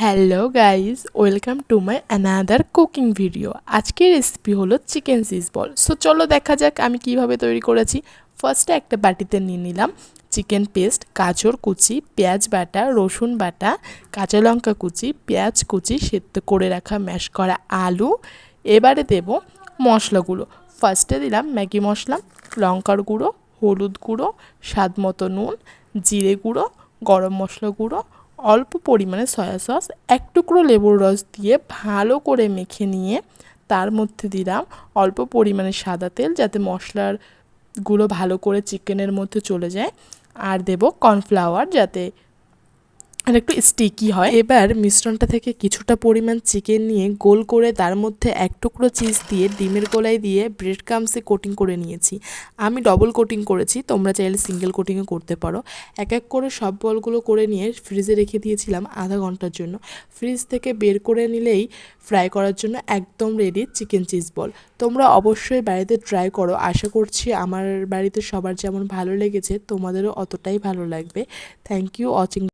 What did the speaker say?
Hello guys, welcome to my another cooking video. আজকের recipe হলো chicken cheese ball. So চলো দেখা যাক আমি কিভাবে তৈরি করেছি। ফার্স্টে একটা বাটিতে নিয়ে নিলাম চিকেন পেস্ট, গাজর কুচি, পেঁয়াজ বাটা, রসুন বাটা, কাঁচা লঙ্কা কুচি, পেঁয়াজ কুচি, সেদ্ধ করে রাখা ম্যাশ করা আলু। এবারে দেব মশলাগুলো। ফার্স্টে দিলাম ম্যাগি মশলা, লঙ্কার গুঁড়ো, হলুদ গুঁড়ো, স্বাদ মতো নুন, জিরে গুঁড়ো, গরম মশলা গুঁড়ো, অল্প পরিমাণে সয়া সস, এক টুকরো লেবুর রস দিয়ে ভালো করে মেখে নিয়ে তার মধ্যে দিলাম অল্প পরিমাণে সাদা তেল, যাতে মশলার গুলো ভালো করে চিকেনের মধ্যে চলে যায়। আর দেব কর্নফ্লাওয়ার, যাতে আর একটু স্টিকি হয়। এবার মিশ্রণটা থেকে কিছুটা পরিমাণ চিকেন নিয়ে গোল করে তার মধ্যে এক টুকরো চিজ দিয়ে ডিমের গোলায় দিয়ে ব্রেড ক্রাম্বসে কোটিং করে নিয়েছি। আমি ডবল কোটিং করেছি, তোমরা চাইলে সিঙ্গেল কোটিংও করতে পারো। এক এক করে সব বলগুলো করে নিয়ে ফ্রিজে রেখে দিয়েছিলাম আধা ঘন্টার জন্য। ফ্রিজ থেকে বের করে নিলেই ফ্রাই করার জন্য একদম রেডি চিকেন চিজ বল। তোমরা অবশ্যই বাড়িতে ট্রাই করো। আশা করছি আমার বাড়িতে সবার যেমন ভালো লেগেছে তোমাদেরও অতটাই ভালো লাগবে। Thank you watching.